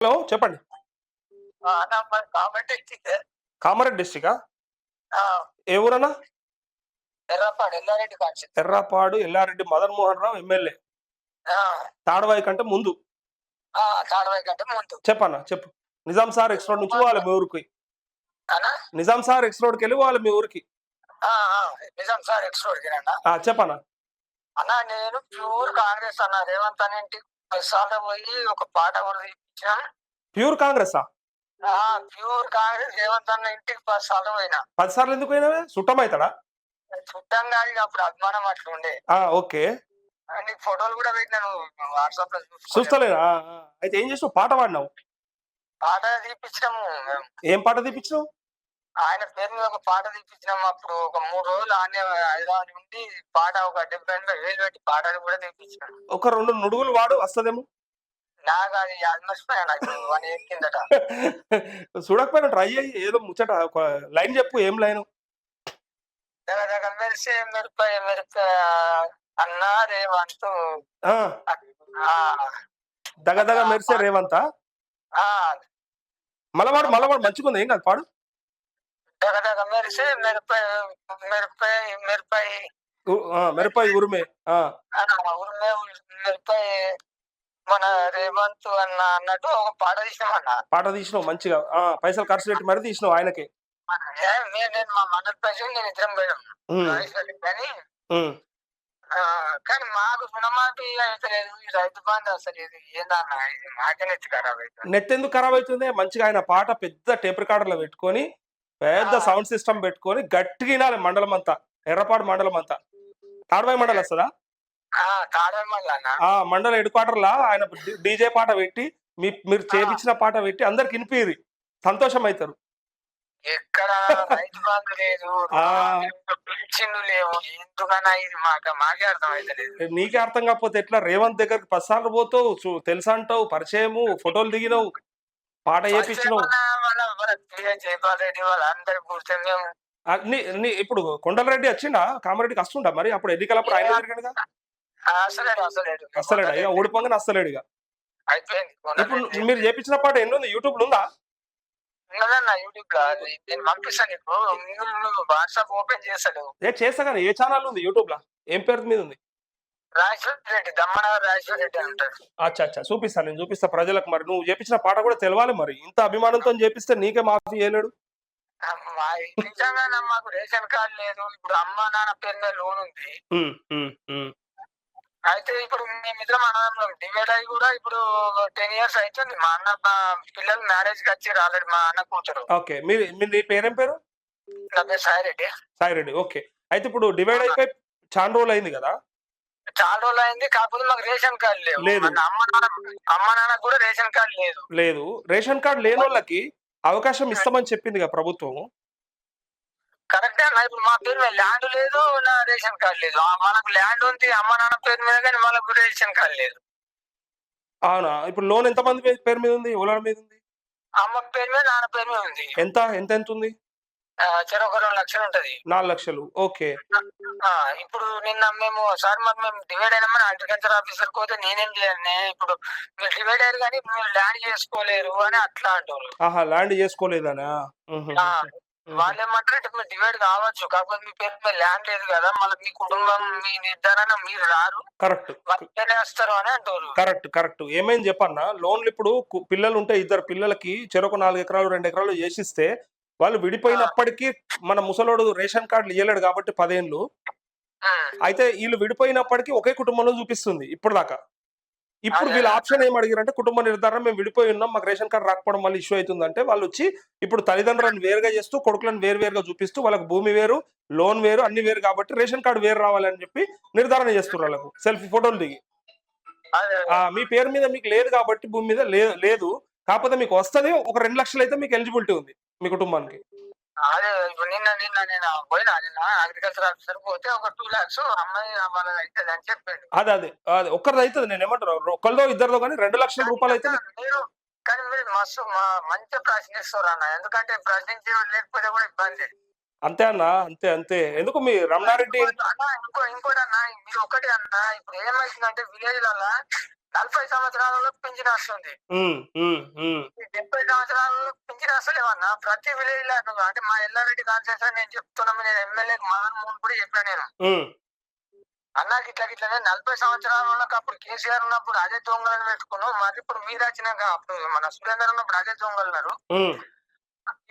Hello చెప్పండి. కాబట్టి కామారెడ్డి డిస్ట్రిక్టా? ఏ ఊరన్నా? Errapadu Yellareddy constituency. ఎర్రాపాడు Yellareddy Madan Mohan Rao MLA. ఆ! తాడవాయి కంటే ముందు. తాడవాయి కంటే ముందు. చెప్పన్నా చెప్పు. నిజాం సార్ ఎక్స్ రోడ్ నుంచి పోవాలి మీ ఊరికి. అన్నా? నిజాం సార్ ఎక్స్ రోడ్‌కెళ్ళి పోవాలి మీ ఊరికి. ఆ! ఆ! నిజాం సార్ ఎక్స్ రోడ్‌కేనన్నా? చెప్పన్నా. అన్నా నేను ప్యూర్ కాంగ్రెస్ అన్నా. రేవంత్ అన్న ఇంటికి 10 సార్లు పోయి ఒక పాట కూడా తెప్పించినా. ప్యూర్ కాంగ్రెసా? ప్యూర్ కాంగ్రెస్ రేవంత్ అన్న ఇంటికి 10 సార్లు పోయినా. 10 సార్లు ఎందుకు పోయినావే? సుట్టమైతాడా? చుట్టం కాదు ఇగ అప్పుడు అభిమానం అట్లుండే. ఓకే. నీకు ఫోటోలు కూడా పెట్టినా నువ్వు వాట్సాప్‌లో చూసుకోలేవు. చూస్తలేనా? అయితే ఏం చేసినావు? పాట పాడినావు. పాట తీపిచ్చినాము మేము. ఏం పాట తీపిచ్చినావు? ఆయన పేరు మీద ఒక పాట తీపిచ్చినాము. అప్పుడు ఒక 3 రోజులు ఆడనే హైదరాబాద్ ఉండి పాట ఒక 70,000 పెట్టి పాటలు కూడా తెప్పించినాం. ఒక 2 నుడువులు వాడు వస్తదేమో. నాకు అది మర్చిపోయా నాకు 1 ఇయర్ కిందట. చూడకపోయినా ట్రై అయ్యి ఏదో ముచ్చట ఒక లైన్ చెప్పు. ఏం లైను? దగదగ మెరిసే మెరుపై మెరుపే అన్నా రేవంతు. ఆ! ఆ! దగదగ మెరిసే రేవంతా? ఆ! మళ్ళవాడు మంచిగుంది. ఏం కాదు పాడు. దగదగ మెరిసే మెరుపై మెరుపై మెరుపై మెరుపై ఉరుమే. ఉరిమే మెరుపై మన రేవంతు అన్న అన్నట్టు ఒక పాట తీసినామన్న. పాట తీసినావు మంచిగా. పైసలు ఖర్చు పెట్టి మరి తీసినావు ఆయనకి. నేను మా మండల ప్రెసిడెంట్ నేను ఇద్దరం పోయినాం. కానీ కానీ మాకు రుణమాఫీ అయితలేదు. ఈ రైతు బంధు అసలు ఇది ఏందన్న ఇది మాకే నెత్తి ఖరాబ్ అయితుంది. నెట్ ఎందుకు ఖరాబ్ అవుతుంది? మంచిగా ఆయన పాట పెద్ద టేప్ రికార్డర్‌లో పెట్టుకొని, పెద్ద సౌండ్ సిస్టమ్ పెట్టుకొని గట్టిగా వినాలి మండలం అంతా. ఎర్రపాడు మండలం అంతా. తాడవాయి మండలం వస్తదా? తాడవాయి మండలం అన్న. మండల హెడ్ క్వార్టర్‌లా ఆయన డీజే పాట పెట్టి, మీరు చేపించిన పాట పెట్టి అందరికి వినిపియ్యిరి. సంతోషం అయితారు. ఎక్కడ రైతు బంధు లేదు, పింఛన్లు లేవు. ఎందుకన్నా ఇది మాకే అర్థం అయితలేదు. నీకే అర్థం కాకపోతే ఎట్లా? రేవంత్ దగ్గరికి 10 సార్లు పోతావు, తెలుసా అంటావు, పరిచయము, ఫోటోలు దిగినావు, పాట చేపించినావు. జైపాల్ రెడ్డి వాళ్ళందరూ కూర్చొని ఇప్పుడు కొండలరెడ్డి వచ్చిండా? కామారెడ్డికి వస్తుండా మరి? అప్పుడు ఎన్నికలప్పుడు ఆయన తిరిగాడుగా. అస్తలేడా? ఇక ఓడిపోగానే అస్తలేడు ఇక. అయిపోయింది. ఇప్పుడు మీరు చేపించిన పాట ఎన్ని ఉంది? యూట్యూబ్ లో ఉందా? ఉన్నదన్న యూట్యూబ్ లో. నేను పంపిస్తాను నీకు. నువ్వు వాట్సాప్ ఓపెన్ చేస్తాడు. చేస్తా కానీ ఏ ఛానల్ ఉంది యూట్యూబ్ లో? ఏం పేరు మీద ఉంది? రాజేశ్వర రెడ్డి, దమ్మనగర్ రాజేశ్వర రెడ్డి అంటారు. అచ్చా చూపిస్తాను. నేను చూపిస్తా ప్రజలకు. మరి నువ్వు చేపించిన పాట కూడా తెలవాలి. మరి ఇంత అభిమానంతో చేపిస్తే నీకే మాఫీ చేయలేడు. నిజంగా మాకు రేషన్ కార్డు లేదు. ఇప్పుడు అమ్మ నాన్న పేరు మీద లోన్ ఉంది. అయితే ఇప్పుడు మేమిద్దరం అన్నదమ్ములం డివైడ్ అయ్యి కూడా ఇప్పుడు 10 years అవుతుంది. మా అన్న పిల్లలు మ్యారేజ్ కి వచ్చి ఆల్రెడీ మా అన్న కూతురు. ఓకే. నీ పేరేం పేరు? నా పేరు సాయిరెడ్డి. సాయిరెడ్డి. ఓకే. అయితే ఇప్పుడు డివైడ్ అయిపోయి చాలా రోజులు అయింది కదా? చాలా రోజులు అయింది. కాకపోతే మాకు రేషన్ కార్డు లేదు. అమ్మ నాన్న కూడా రేషన్ కార్డు లేదు. రేషన్ కార్డు లేని వాళ్ళకి అవకాశం ఇస్తామని చెప్పింది కదా ప్రభుత్వం. కరెక్టే అన్న. ఇప్పుడు మా పేరు మీద ల్యాండ్ లేదు, నా రేషన్ కార్డు లేదు. వాళ్ళకు ల్యాండ్ ఉంది అమ్మ నాన్న పేరు మీద, కానీ వాళ్ళకు రేషన్ కార్డు లేదు. అవునా? ఇప్పుడు లోన్ ఎంత మంది పేరు మీద ఉంది? ఎవరి మీద ఉంది? అమ్మ పేరు మీద, నాన్న పేరు మీద ఉంది. ఎంత ఉంది? చెరొక 2 లక్షలు ఉంటది. 4 లక్షలు. ఓకే. ఇప్పుడు నిన్న మేము డివైడ్ అయినామని అగ్రికల్చర్ ఆఫీసర్ పోతే నేనేం చేయాలి? ఇప్పుడు మీరు డివైడ్ అయ్యారు కానీ మీరు ల్యాండ్ చేసుకోలేరు అని అట్లా అంటారు. ల్యాండ్ చేసుకోలేదనా? వాళ్ళు ఏమంటారు, మీరు డివైడ్ కావచ్చు, కాకపోతే మీ పేరు మీద ల్యాండ్ లేదు కదా, మళ్ళీ మీ కుటుంబం మీ నిర్ధారణ మీరు రారు. కరెక్ట్. వేస్తారు అని అంటారు. కరెక్ట్. ఏమైంది చెప్పన్నా? లోన్లు ఇప్పుడు పిల్లలు ఉంటే ఇద్దరు పిల్లలకి చెరొక 4 ఎకరాలు 2 ఎకరాలు చేసిస్తే వాళ్ళు విడిపోయినప్పటికీ మన ముసలోడు రేషన్ కార్డులు ఇయ్యలేడు కాబట్టి 10 ఏళ్ళు. అయితే వీళ్ళు విడిపోయినప్పటికీ ఒకే కుటుంబంలో చూపిస్తుంది ఇప్పుడు దాకా. ఇప్పుడు వీళ్ళ ఆప్షన్ ఏం అడిగారంటే, కుటుంబ నిర్ధారణ మేము విడిపోయి ఉన్నాం, మాకు రేషన్ కార్డు రాకపోవడం వల్ల ఇష్యూ అవుతుందంటే వాళ్ళు వచ్చి ఇప్పుడు తల్లిదండ్రులను వేరుగా చేస్తూ కొడుకులను వేరుగా చూపిస్తూ వాళ్ళకి భూమి వేరు, లోన్ వేరు, అన్ని వేరు కాబట్టి రేషన్ కార్డు వేరు రావాలని చెప్పి నిర్ధారణ చేస్తున్నారు. వాళ్ళకు సెల్ఫీ ఫోటోలు దిగి మీ పేరు మీద మీకు లేదు కాబట్టి భూమి మీద లేదు, కాకపోతే మీకు వస్తుంది. ఒక 2 లక్షలు అయితే మీకు ఎలిజిబిలిటీ ఉంది మీ కుటుంబానికి. అదే నిన్న పోయినా అగ్రికల్చర్ ఆఫీసర్ పోతే ఒక 2 lakhs అమ్మాయి వాళ్ళది అవుతుంది అని చెప్పాడు. అదే ఒక్కరిది అవుతుంది. నేను ఏమంటారు, ఒకరిదో ఇద్దరిదో కానీ 2 లక్షల రూపాయలు అయితే. కానీ మీరు మస్తు మంచిగా ప్రశ్నిస్తారు అన్న. ఎందుకంటే ప్రశ్నించే లేకపోతే కూడా ఇబ్బంది. అంతే అన్న. అంతే. ఎందుకు మీ రమణారెడ్డి ఇంకోటి అన్న, మీరు ఒకటి అన్న, ఇప్పుడు ఏమైతుందంటే విలేజ్లలో 40 సంవత్సరాలలో పింఛన్ వస్తుంది. ఉమ్, ఉమ్, ఉమ్, ఈ 70 సంవత్సరాలలో పింఛన్ వస్తలేవన్నా. ప్రతి విలేజ్ లో అంటే మా ఎల్లారెడ్డి కాన్స్టిట్యూషన్ నేను చెప్తున్నాము. నేను ఎమ్మెల్యే మదన్ మోహన్ కూడా చెప్పాను నేను. ఉమ్. అన్నాకి ఇట్లనే 40 సంవత్సరాల వాళ్ళకి అప్పుడు కేసీఆర్ ఉన్నప్పుడు అదే దొంగలను పెట్టుకున్నాం. మరి ఇప్పుడు మీరు వచ్చినాక అప్పుడు మన సురేందర్ ఉన్నప్పుడు అదే దొంగలున్నారు. ఉమ్.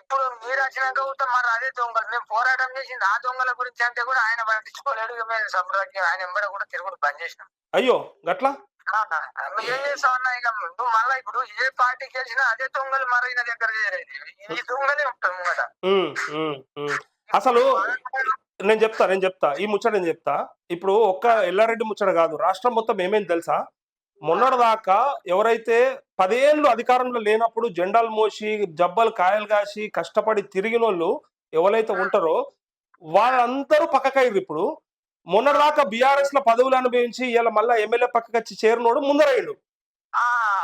ఇప్పుడు మీరు వచ్చినాక కూడా మరి అదే దొంగలు. మేము పోరాటం చేసింది ఆ దొంగల గురించి అంటే కూడా ఆయన పట్టించుకోలేడు. ఇక మేము సంప్రదాయం ఆయన ఎంబడ కూడా తిరుగుడు బంద్ చేసినాం. అయ్యో గట్లా. ఏం చేస్తావు అన్న? ఇక నువ్వు మళ్ళీ ఇప్పుడు ఏ పార్టీకి గెలిచినా అదే దొంగలు మరైన దగ్గర చేరేది. ఈ దొంగలే ఉంటాం కదా. ఉమ్, ఉమ్, ఉమ్. అసలు నేను చెప్తా ఈ ముచ్చట నేను చెప్తా. ఇప్పుడు ఒక్క ఎల్లారెడ్డి ముచ్చట కాదు, రాష్ట్రం మొత్తం ఏమైంది తెలుసా? మొన్నటిదాకా ఎవరైతే 10 ఏళ్ళు అధికారంలో లేనప్పుడు జెండాలు మోసి జబ్బలు కాయలు కాసి కష్టపడి తిరిగినోళ్ళు ఎవరైతే ఉంటారో వాళ్ళందరూ పక్కకయ్యారు. ఇప్పుడు మొన్నటిదాకా బీఆర్ఎస్ లో పదవులు అనుభవించి ఇలా మళ్ళీ ఎమ్మెల్యే పక్కకి వచ్చి చేరినోడు ముందరయ్యాడు.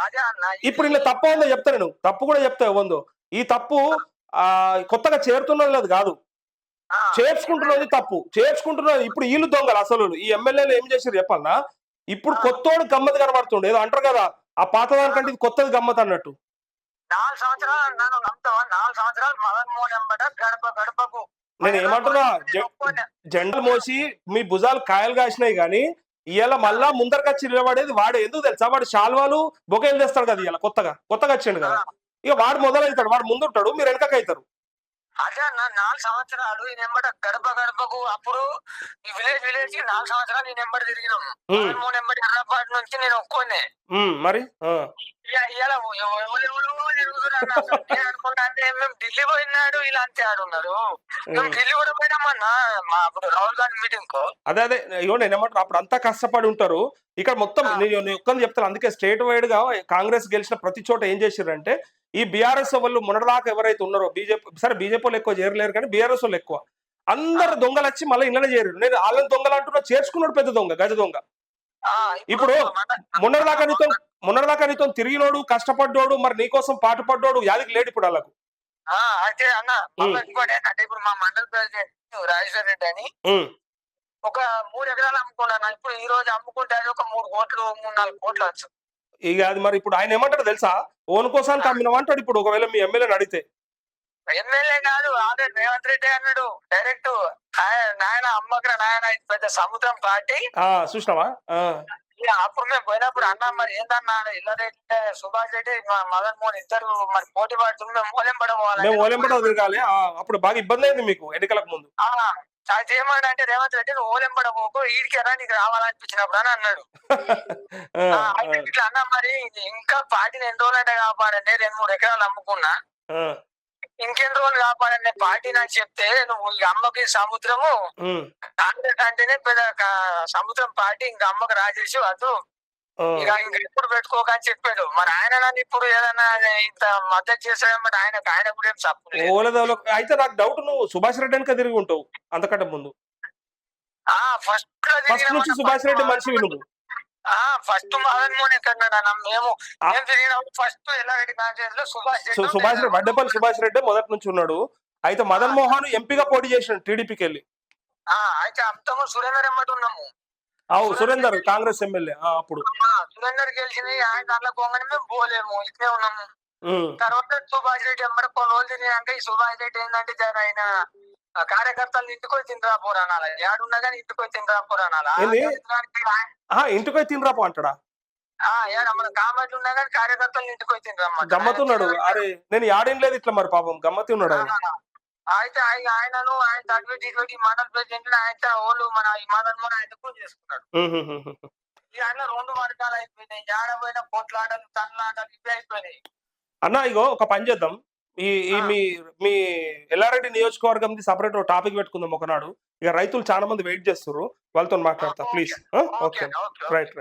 అదే అన్న. ఇప్పుడు ఇలా తప్పు ఉందో చెప్తా, నేను తప్పు కూడా చెప్తా ఇవ్వందో. ఈ తప్పు కొత్తగా చేరుతున్నది కాదు, చేర్చుకుంటున్నది తప్పు. చేర్చుకుంటున్నది ఇప్పుడు వీళ్ళు దొంగలు. అసలు ఈ ఎమ్మెల్యేలు ఏం చేశారు చెప్పన్నా? ఇప్పుడు కొత్తోడు గమ్మత్ కనబడుతుండే. ఏదో అంటారు కదా, ఆ పాతదానికంటే ఇది కొత్తది గమ్మత్ అన్నట్టు. 4 సంవత్సరాలు అన్నాను నమ్ముతావా? 4 సంవత్సరాలు మదన్ మోహన్ ఎంబట గడప గడపకు. నేను ఏమంటున్నా, జెండాలు మోసి మీ భుజాలు కాయలు కాసినాయి కానీ ఇవాళ మళ్ళా ముందరకొచ్చి నిలబడేది వాడు. ఎందుకు తెలుసా? వాడు శాల్వాలు బొకేలు తెస్తాడు కదా. ఇలా కొత్తగా వచ్చిండు కదా, ఇక వాడు మొదలవుతాడు, వాడు ముందుంటాడు, మీరు వెనకకైతారు. అదే అన్న 4 సంవత్సరాలు ఈ నెంబర్ గడప గడపకు. అప్పుడు ఈ విలేజ్ కి 4 సంవత్సరాలు ఈ నెంబర్ తిరిగినాము. నెంబర్ ఎర్రపాటి నుంచి నేను ఒక్కోనే మరి అనుకుంటా. అంటే మేము ఢిల్లీ పోయినాడు ఇలా అంతే ఆడున్నారు. మేము ఢిల్లీ కూడా పోయినామన్నా మా అప్పుడు రాహుల్ గాంధీ మీటింగ్ కో. అదే ఇగో నేను ఏమంటారు, అప్పుడు అంతా కష్టపడి ఉంటారు. ఇక్కడ మొత్తం నేను ఒక్కని చెప్తాను. అందుకే స్టేట్ వైడ్ గా కాంగ్రెస్ గెలిచిన ప్రతి చోట ఏం చేశారంటే, ఈ బీఆర్ఎస్ వాళ్ళు మొన్నటిదాకా ఎవరైతే ఉన్నారో బీజేపీ, సరే బీజేపీ వాళ్ళు ఎక్కువ చేరలేరు కానీ బీఆర్ఎస్ వాళ్ళు ఎక్కువ, అందరు దొంగలు వచ్చి మళ్ళీ ఇళ్ళనే చేరారు. నేను వాళ్ళని దొంగలు అంటున్నా, చేర్చుకున్నాడు పెద్ద దొంగ, గజ దొంగ. ఇప్పుడు మొన్నటిదాకా నీతో తిరిగినోడు, కష్టపడ్డోడు, మరి నీకోసం పాటుపడ్డోడు యాదికి లేడు ఇప్పుడు వాళ్ళకు. అయితే అన్న ఇంకోటి ఏంటంటే, ఇప్పుడు మా మండల ప్రెసిడెంట్ రాజేశ్వర్ రెడ్డి అని ఒక 3 ఎకరాలు అమ్ముకున్నాను. ఇప్పుడు ఈ రోజు అమ్ముకుంటే అది ఒక 3 కోట్లు 3-4 కోట్లు వచ్చు. ఇక అది మరి ఇప్పుడు ఆయన ఏమంటాడు తెలుసా? ఓన్ కోసానికి అమ్మినమంటాడు. ఇప్పుడు ఒకవేళ మీ ఎమ్మెల్యేని అడిగితే, ఎమ్మెల్యే కాదు ఆల్రెడీ రేవంత్ రెడ్డి అన్నాడు డైరెక్ట్, నాయన అమ్మకరా నాయన ఇది పెద్ద సముద్రం పార్టీ చూసినావా? అప్పుడు మేము పోయినప్పుడు అన్నా మరి ఏందన్నా ఇల్లారెడ్డి సుభాష్ రెడ్డి మదన్ మోహన్ ఇద్దరు మరి పోటీ పడుతుంది, మేము ఓలెంపడ తిరగాలి. అప్పుడు బాగా ఇబ్బంది అయింది మీకు ఎన్నికలకు ముందు. అది ఏమన్నా అంటే రేవంత్ రెడ్డి నువ్వు ఓలెంపడ పోకు, ఈడికేరా నీకు రావాలనిపించినప్పుడు అని అన్నాడు. అయితే ఇట్లా అన్నా మరి ఇంకా పార్టీని ఎన్ని రోజులు అంటే కాపాడండి, 2-3 ఎకరాలు అమ్ముకున్నా, ఇంకెన్ని రోజులు కాపాడండి పార్టీ నాకు చెప్తే, నువ్వు అమ్మకి సముద్రము కాంగ్రెస్ అంటేనే పెద్ద సముద్రం పార్టీ, ఇంకా అమ్మకి రాజేసి వద్దు ఇక ఇంకా ఎప్పుడు పెట్టుకోకని చెప్పాడు. మరి ఆయన నన్ను ఇప్పుడు ఏదైనా ఇంత మద్దతు చేశాడన్నమాట. ఆయన కూడా ఏం తప్పు. అయితే నాకు డౌట్, నువ్వు సుభాష్ రెడ్డి వెనక తిరిగి ఉంటావు అంతకంటే ముందు. ఫస్ట్ నుంచి సుభాష్ రెడ్డి మనిషి నువ్వు. ఫస్ట్ మదన్ మోహన్ ఎక్కడ మేము తిరిగినప్పుడు ఫస్ట్ ఎల్లారెడ్డి కాన్స్టిట్యూన్సీలో సుభాష్ రెడ్డి, వడ్డేపల్లి సుభాష్ రెడ్డి మొదటి నుంచి ఉన్నాడు. అయితే మదన్ మోహన్ ఎంపీగా పోటీ చేసినాడు టీడీపీకి వెళ్ళి. అయితే అంతము సురేందర్ ఎమ్మటి ఉన్నాము. సురేందర్ కాంగ్రెస్ ఎమ్మెల్యే. అప్పుడు సురేందర్ గెలిచింది, ఆయన దాంట్లో పోగానే మేము పోలేము, ఇట్లే ఉన్నాము. తర్వాత సుభాష్ రెడ్డి ఎమ్మటి కొన్ని రోజులు తిరిగాక ఈ సుభాష్ రెడ్డి ఏంటంటే ఆయన కార్యకర్తలు ఇంటికి తినరా పోరానాల, ఏడున్నా కానీ ఇంటికి తినరా పోరానాల, ఇంటికి తినరాపో అంటాడా? మన కామెంట్లు ఉన్నా కానీ కార్యకర్తలు ఇంటికి తినరా గమ్మతున్నాడు. అరే నేను ఆడేం లేదు ఇట్లా, మరి పాపం గమ్మతి ఉన్నాడు ఆయన. అయితే ఆయనను ఆయన అటువంటి మండల ప్రెసిడెంట్ ఆయన ఓళ్ళు మన మదన్ మోహన్ ఆయన కూడా చేసుకున్నాడు. ఆయన 2 వర్గాలు అయిపోయినాయి, ఏడపోయిన కొట్లాటలు తనలాటలు ఇవి అయిపోయినాయి. అన్న ఇగో ఒక పని చేద్దాం, ఈ మీ ఎల్లారెడ్డి నియోజకవర్గం సపరేట్ టాపిక్ పెట్టుకుందాం ఒకనాడు. ఇక రైతులు చాలా మంది వెయిట్ చేస్తున్నారు, వాళ్ళతో మాట్లాడతా ప్లీజ్. Okay right.